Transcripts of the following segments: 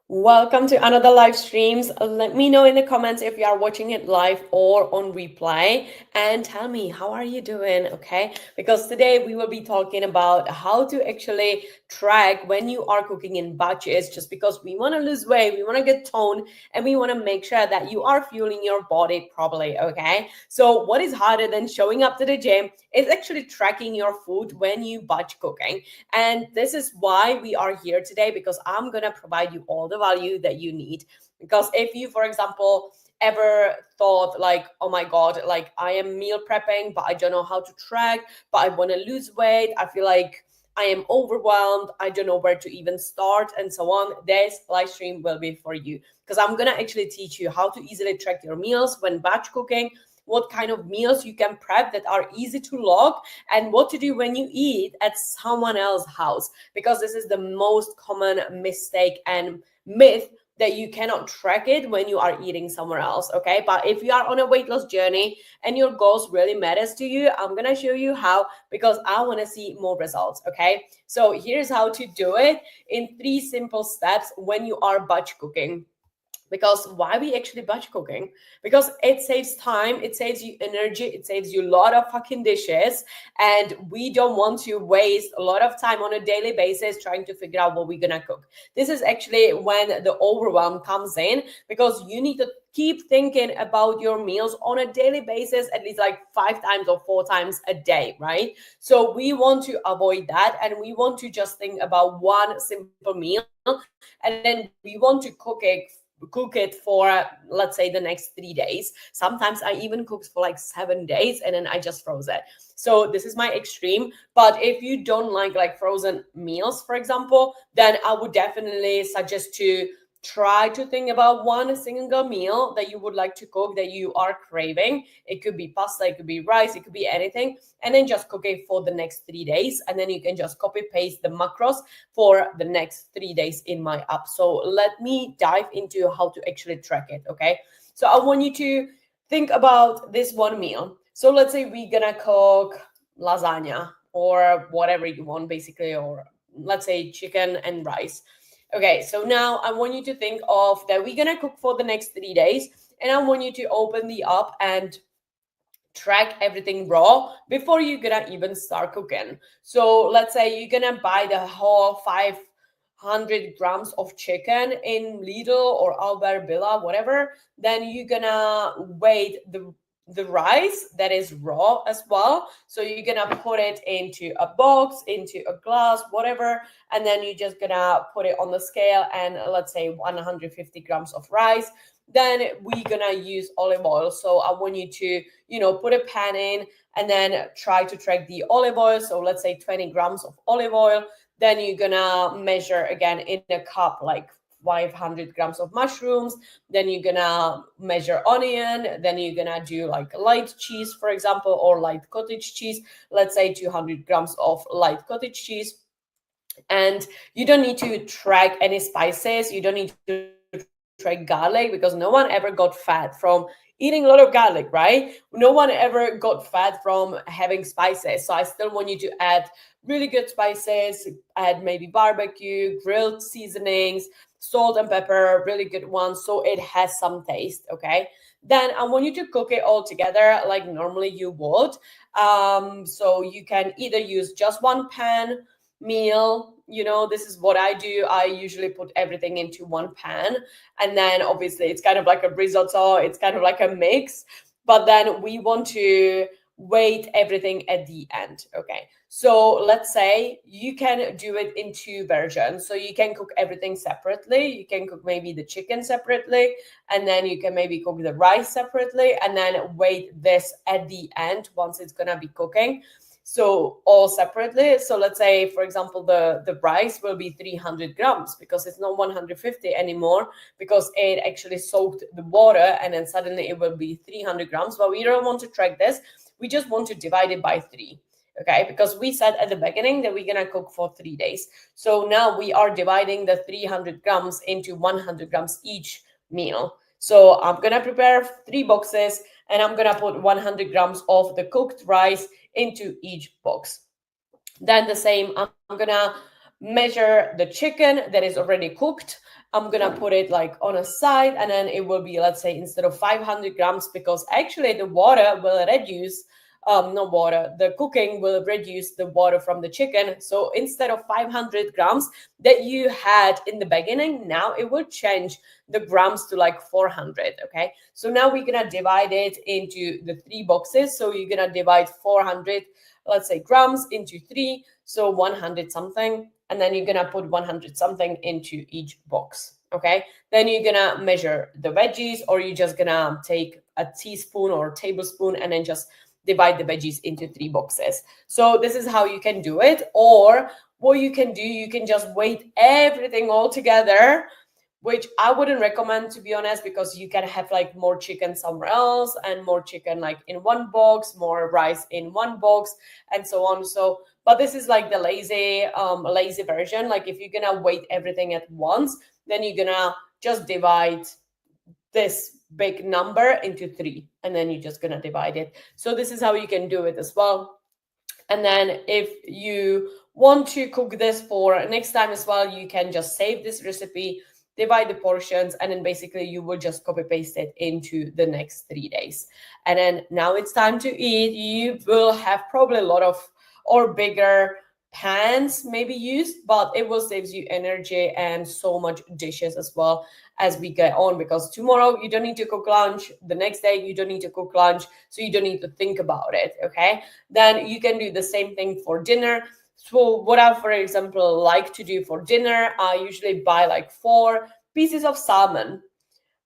Welcome to another live streams. Let me know in the comments if you are watching it live or on replay and tell me how are you doing, okay? Because today we will be talking about how to actually track when you are cooking in batches just because we want to lose weight, we want to get toned and we want to make sure that you are fueling your body properly, okay? So what is harder than showing up to the gym is actually tracking your food when you batch cooking. And this is why we are here today because I'm going to provide you all the value that you need. Because if you, for example, ever thought like, oh my God, like I am meal prepping, but I don't know how to track, but I want to lose weight, I feel like I am overwhelmed, I don't know where to even start, and so on, this live stream will be for you because I'm going to actually teach you how to easily track your meals when batch cooking, what kind of meals you can prep that are easy to log, and what to do when you eat at someone else's house, because this is the most common mistake and myth that you cannot track it when you are eating somewhere else. Okay, but if you are on a weight loss journey and your goals really matters to you, I'm gonna show you how, because I want to see more results. Okay, so here's how to do it in 3 simple steps when you are batch cooking. Because why we actually batch cooking? Because it saves time, it saves you energy, it saves you a lot of fucking dishes, and we don't want to waste a lot of time on a daily basis trying to figure out what we're gonna cook. This is actually when the overwhelm comes in, because you need to keep thinking about your meals on a daily basis at least like 5 times or 4 times a day, right? So we want to avoid that, and we want to just think about one simple meal, and then we want to cook it for let's say the next 3 days. Sometimes I even cook for like 7 days and then I just froze it. So this is my extreme. But if you don't like frozen meals, for example, then I would definitely suggest to try to think about one single meal that you would like to cook that you are craving. It could be pasta, it could be rice, it could be anything, and then just cook it for the next 3 days, and then you can just copy paste the macros for the next 3 days in my app. So let me dive into how to actually track it. Okay, so I want you to think about this one meal. So let's say we're gonna cook lasagna or whatever you want, basically, or let's say chicken and rice. Okay, so now I want you to think of that we're gonna cook for the next 3 days, and I want you to open the app and track everything raw before you're gonna even start cooking. So let's say you're gonna buy the whole 500 grams of chicken in Lidl or Albert Villa, whatever. Then you're gonna weigh the rice that is raw as well. So you're gonna put it into a box, into a glass, whatever, and then you're just gonna put it on the scale, and let's say 150 grams of rice. Then we're gonna use olive oil. So I want you to put a pan in and then try to track the olive oil. So let's say 20 grams of olive oil. Then you're gonna measure again in a cup like 500 grams of mushrooms. Then you're gonna measure onion. Then you're gonna do like light cheese, for example, or light cottage cheese. Let's say 200 grams of light cottage cheese. And you don't need to track any spices, you don't need to track garlic, because no one ever got fat from eating a lot of garlic, right? No one ever got fat from having spices. So I still want you to add really good spices, add maybe barbecue, grilled seasonings, salt and pepper, really good ones, so it has some taste. Okay, then I want you to cook it all together like normally you would. So you can either use just one pan meal. This is what I do. I usually put everything into one pan, and then obviously it's kind of like a risotto, it's kind of like a mix, but then we want to weight everything at the end. Okay, so let's say you can do it in two versions. So you can cook everything separately, you can cook maybe the chicken separately, and then you can maybe cook the rice separately, and then weight this at the end once it's gonna be cooking, so all separately. So let's say, for example, the rice will be 300 grams because it's not 150 anymore, because it actually soaked the water, and then suddenly it will be 300 grams. But we don't want to track this, we just want to divide it by 3. Okay, because we said at the beginning that we're gonna cook for 3 days. So now we are dividing the 300 grams into 100 grams each meal. So I'm gonna prepare 3 boxes, and I'm gonna put 100 grams of the cooked rice into each box. Then the same, I'm gonna measure the chicken that is already cooked. I'm gonna put it like on a side, and then it will be, let's say, instead of 500 grams, because actually the water will reduce, no water, the cooking will reduce the water from the chicken. So instead of 500 grams that you had in the beginning, now it will change the grams to like 400. Okay, so now we're gonna divide it into the 3 boxes. So you're gonna divide 400, let's say, grams into 3, so 100 something, and then you're gonna put 100 something into each box. Okay, then you're gonna measure the veggies, or you're just gonna take a teaspoon or tablespoon and then just divide the veggies into 3 boxes. So this is how you can do it. Or what you can do, you can just weigh everything all together, which I wouldn't recommend, to be honest, because you can have like more chicken somewhere else and more chicken like in one box, more rice in one box, and so on. So, but this is like the lazy version. Like if you're gonna weigh everything at once, then you're gonna just divide this big number into 3, and then you're just gonna divide it. So this is how you can do it as well. And then if you want to cook this for next time as well, you can just save this recipe, divide the portions, and then basically you will just copy paste it into the next 3 days. And then now it's time to eat. You will have probably a lot of or bigger pans maybe used, but it will save you energy and so much dishes as well as we get on, because tomorrow you don't need to cook lunch, the next day you don't need to cook lunch, so you don't need to think about it. Okay, then you can do the same thing for dinner. So what I, for example, like to do for dinner, I usually buy like 4 pieces of salmon.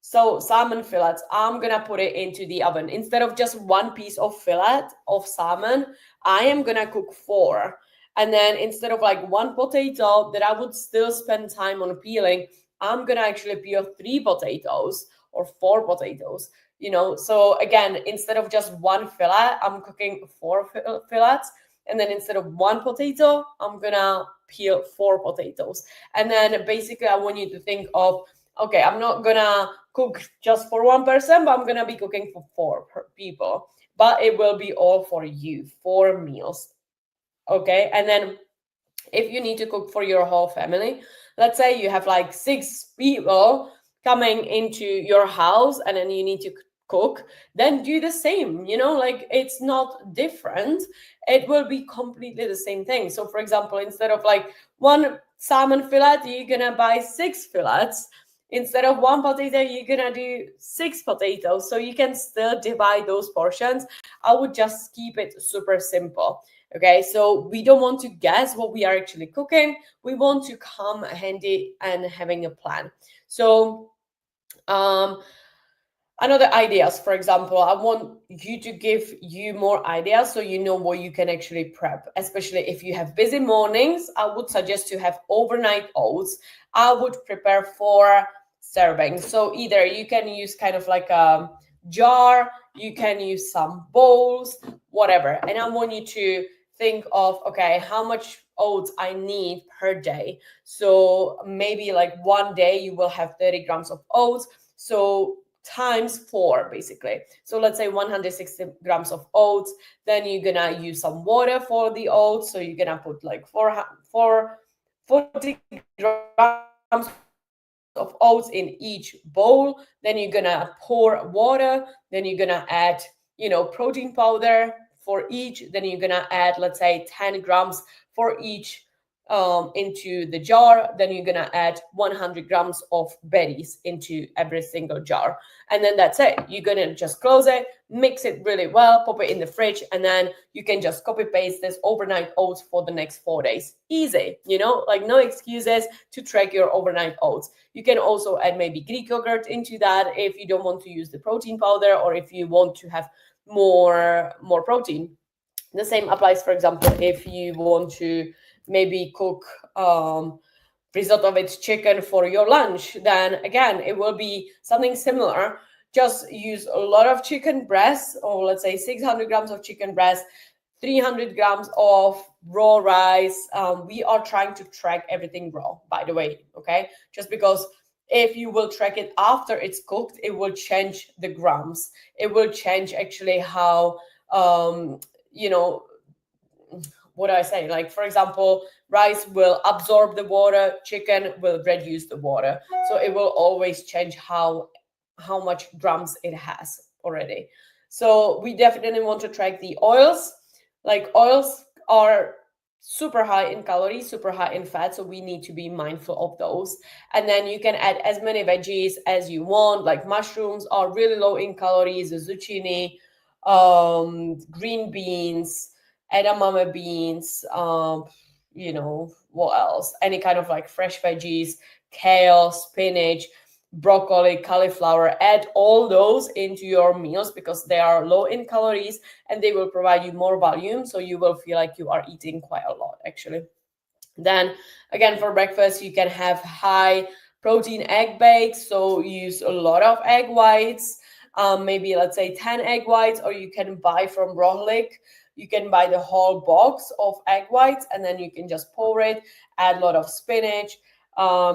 So salmon fillets, I'm gonna put it into the oven. Instead of just 1 piece of fillet of salmon, I am gonna cook 4. And then instead of like 1 potato that I would still spend time on peeling, I'm gonna actually peel 3 potatoes or 4 potatoes. So again, instead of just 1 fillet, I'm cooking 4 fillets. And then instead of 1 potato, I'm gonna peel 4 potatoes. And then basically I want you to think of, okay, I'm not gonna cook just for 1 person, but I'm gonna be cooking for 4 people. But it will be all for you, 4 meals. Okay, and then if you need to cook for your whole family, let's say you have like 6 people coming into your house and then you need to cook, then do the same. Like it's not different, it will be completely the same thing. So for example, instead of like 1 salmon fillet, you're gonna buy 6 fillets. Instead of 1 potato, you're gonna do 6 potatoes. So you can still divide those portions. I would just keep it super simple. Okay, so we don't want to guess what we are actually cooking. We want to come handy and having a plan. So another ideas, for example, I want you to give you more ideas so you know what you can actually prep, especially if you have busy mornings. I would suggest to have overnight oats. I would prepare 4 servings. So either you can use kind of like a jar, you can use some bowls, whatever. And I want you to think of, okay, how much oats I need per day. So maybe like one day you will have 30 grams of oats. So times 4 basically. So let's say 160 grams of oats. Then you're gonna use some water for the oats. So you're gonna put like 40 grams of oats in each bowl. Then you're gonna pour water. Then you're gonna add, protein powder for each. Then you're gonna add, let's say, 10 grams for each into the jar. Then you're gonna add 100 grams of berries into every single jar, and then that's it. You're gonna just close it, mix it really well, pop it in the fridge, and then you can just copy paste this overnight oats for the next 4 days. Easy, like no excuses to track your overnight oats. You can also add maybe Greek yogurt into that if you don't want to use the protein powder, or if you want to have more protein. The same applies, for example, if you want to maybe cook risotto with chicken for your lunch, then again, it will be something similar. Just use a lot of chicken breast, or let's say 600 grams of chicken breast, 300 grams of raw rice. We are trying to track everything raw, by the way, okay? Just because if you will track it after it's cooked, it will change the grams. It will change actually how, what do I say? Like, for example, rice will absorb the water, chicken will reduce the water. So it will always change how much grams it has already. So we definitely want to track the oils. Like, oils are super high in calories, super high in fat, so we need to be mindful of those. And then you can add as many veggies as you want. Like, mushrooms are really low in calories, zucchini, green beans, edamame beans, what else? Any kind of like fresh veggies, kale, spinach, broccoli, cauliflower. Add all those into your meals because they are low in calories and they will provide you more volume. So you will feel like you are eating quite a lot, actually. Then again, for breakfast, you can have high protein egg bakes. So use a lot of egg whites, maybe let's say 10 egg whites, or you can buy from Rohlik. You can buy the whole box of egg whites and then you can just pour it, add a lot of spinach,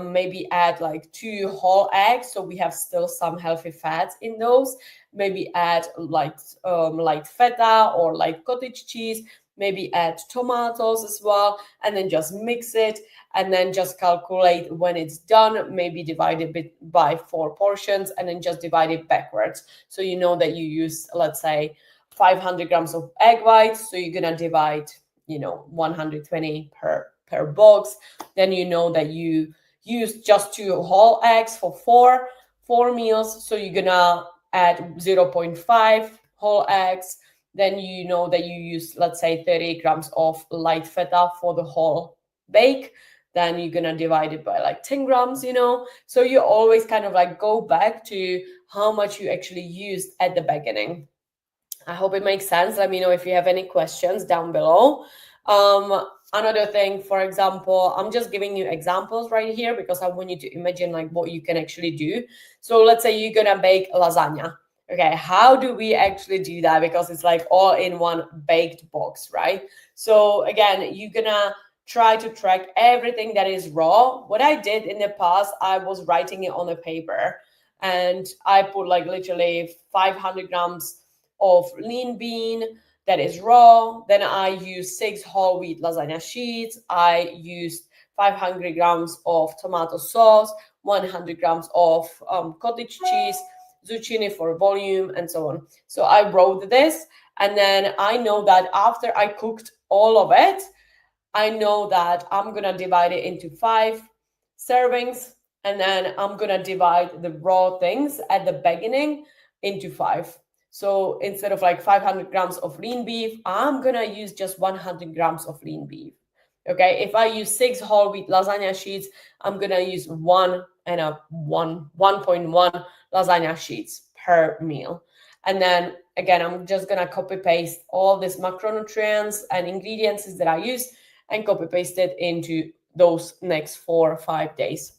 maybe add like 2 whole eggs. So we have still some healthy fats in those. Maybe add like light feta or like cottage cheese, maybe add tomatoes as well, and then just mix it and then just calculate when it's done, maybe divide it by 4 portions and then just divide it backwards. So you know that you use, let's say, 500 grams of egg whites. So you're gonna divide, 120 per box. Then you know that you use just 2 whole eggs for four meals. So you're gonna add 0.5 whole eggs. Then you know that you use, let's say, 30 grams of light feta for the whole bake. Then you're gonna divide it by like 10 grams, So you always kind of like go back to how much you actually used at the beginning. I hope it makes sense. Let me know if you have any questions down below. Another thing, for example, I'm just giving you examples right here because I want you to imagine like what you can actually do. So let's say you're gonna bake lasagna. Okay, how do we actually do that? Because it's like all in one baked box, right? So again, you're gonna try to track everything that is raw. What I did in the past, I was writing it on a paper and I put like literally 500 grams of lean bean that is raw. Then I use 6 whole wheat lasagna sheets. I used 500 grams of tomato sauce, 100 grams of cottage cheese, zucchini for volume, and so on. So I wrote this, and then I know that after I cooked all of it, I know that I'm gonna divide it into 5 servings, and then I'm gonna divide the raw things at the beginning into 5. So instead of like 500 grams of lean beef, I'm gonna use just 100 grams of lean beef. Okay, if I use 6 whole wheat lasagna sheets, I'm gonna use 1.1 lasagna sheets per meal. And then again, I'm just gonna copy paste all these macronutrients and ingredients that I use and copy paste it into those next 4 or 5 days.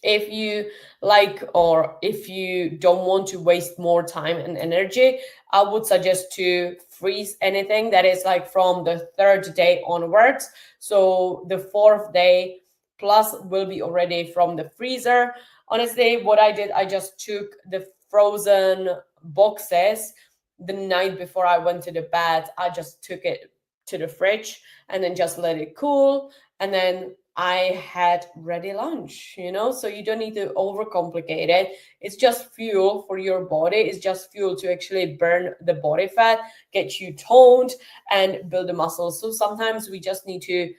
If you like, or if you don't want to waste more time and energy, I would suggest to freeze anything that is like from the 3rd day onwards. So the 4th day plus will be already from the freezer. Honestly, what I did, I just took the frozen boxes the night before I went to the bed. I just took it to the fridge and then just let it cool. And then I had ready lunch, so you don't need to overcomplicate it. It's just fuel for your body. It's just fuel to actually burn the body fat, get you toned, and build the muscles. So sometimes we just need to,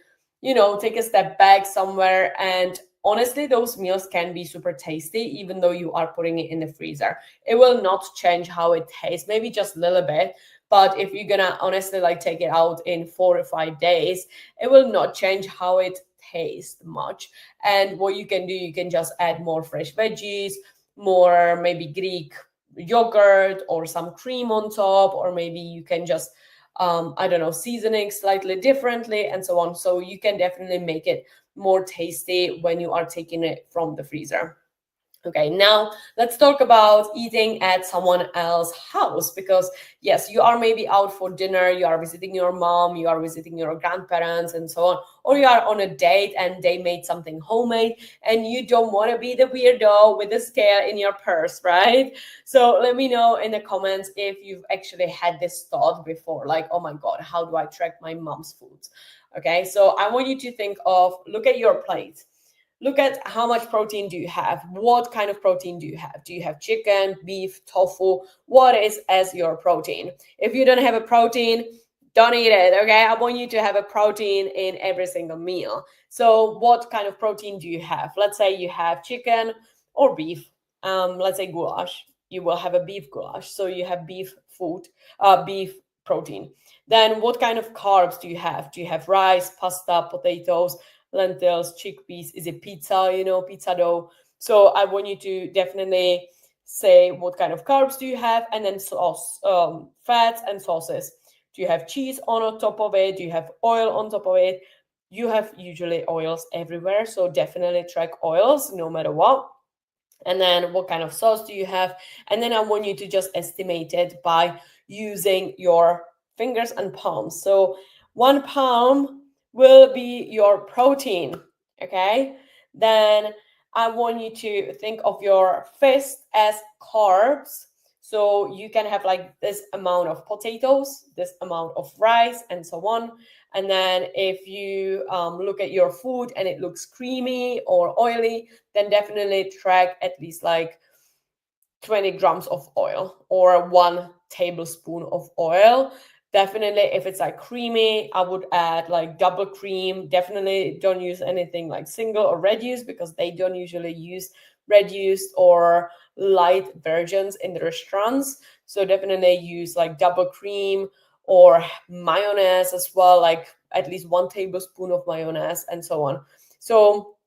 take a step back somewhere. And honestly, those meals can be super tasty, even though you are putting it in the freezer. It will not change how it tastes, maybe just a little bit. But if you're gonna honestly like take it out in 4 or 5 days, it will not change how it taste much. And what you can do, you can just add more fresh veggies, more maybe Greek yogurt or some cream on top, or maybe you can just I don't know, seasoning slightly differently and so on. So you can definitely make it more tasty when you are taking it from the freezer. Okay, now let's talk about eating at someone else's house, because yes, you are maybe out for dinner, you are visiting your mom, you are visiting your grandparents, and so on, or you are on a date and they made something homemade and you don't want to be the weirdo with the scale in your purse, right? So let me know in the comments if you've actually had this thought before, like, oh my God, how do I track my mom's food? Okay, so I want you to think of, look at your plate. Look at how much protein do you have? What kind of protein do you have? Do you have chicken, beef, tofu? What is as your protein? If you don't have a protein, don't eat it, okay? I want you to have a protein in every single meal. So what kind of protein do you have? Let's say you have chicken or beef. Let's say goulash. You will have a beef goulash. So you have beef food, beef protein. Then what kind of carbs do you have? Do you have rice, pasta, potatoes, lentils, chickpeas? Is it pizza, pizza dough? So I want you to definitely say what kind of carbs do you have, and then sauce, fats and sauces. Do you have cheese on top of it? Do you have oil on top of it? You have usually oils everywhere, so definitely track oils no matter what. And then what kind of sauce do you have? And then I want you to just estimate it by using your fingers and palms. So 1 palm will be your protein, okay? Then I want you to think of your fist as carbs. So you can have like this amount of potatoes, this amount of rice, and so on. And then if you look at your food and it looks creamy or oily, then definitely track at least like 20 grams of oil or 1 tablespoon of oil. Definitely, if it's like creamy, I would add like double cream. Definitely don't use anything like single or reduced, because they don't usually use reduced or light versions in the restaurants. So definitely use like double cream or mayonnaise as well, like at least 1 tablespoon of mayonnaise and so on. So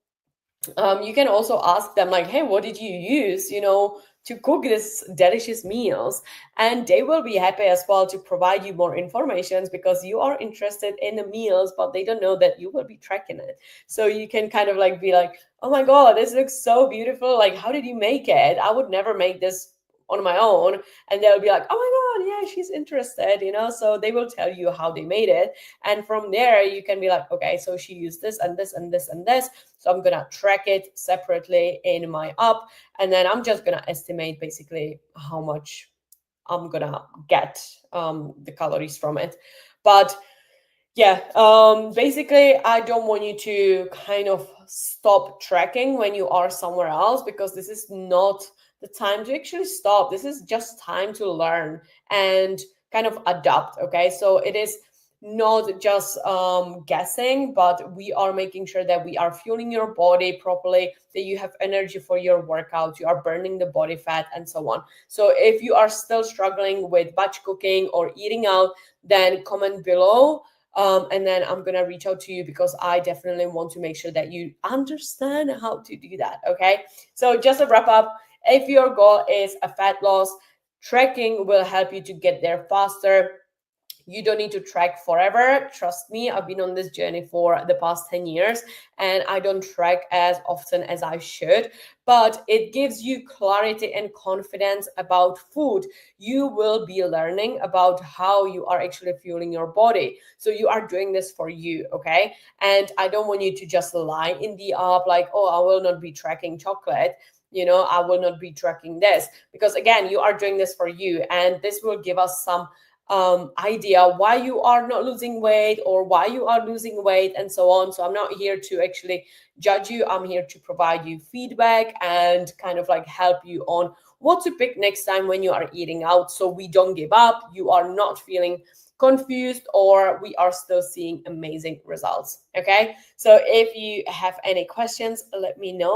you can also ask them like, hey, what did you use, to cook this delicious meals? And they will be happy as well to provide you more information, because you are interested in the meals, but they don't know that you will be tracking it. So you can kind of like be like, oh my God, this looks so beautiful. Like, how did you make it? I would never make this on my own. And they'll be like, oh my God, yeah, she's interested, so they will tell you how they made it. And from there you can be like, okay, so she used this and this and this and this, so I'm gonna track it separately in my app, and then I'm just gonna estimate basically how much I'm gonna get the calories from it. But yeah, basically, I don't want you to kind of stop tracking when you are somewhere else, because this is not the time to actually stop. This is just time to learn and kind of adapt. Okay, so it is not just guessing, but we are making sure that we are fueling your body properly, that you have energy for your workout, you are burning the body fat, and so on. So if you are still struggling with batch cooking or eating out, then comment below, and then I'm gonna reach out to you, because I definitely want to make sure that you understand how to do that. Okay, so just a wrap up, if your goal is a fat loss, tracking will help you to get there faster. You don't need to track forever. Trust me, I've been on this journey for the past 10 years and I don't track as often as I should, but it gives you clarity and confidence about food. You will be learning about how you are actually fueling your body. So you are doing this for you, okay? And I don't want you to just lie in the app like, oh, I will not be tracking chocolate. I will not be tracking this, because again, you are doing this for you, and this will give us some idea why you are not losing weight or why you are losing weight and so on. So I'm not here to actually judge you. I'm here to provide you feedback and kind of like help you on what to pick next time when you are eating out, so we don't give up, you are not feeling confused, or we are still seeing amazing results. Okay, so if you have any questions, let me know.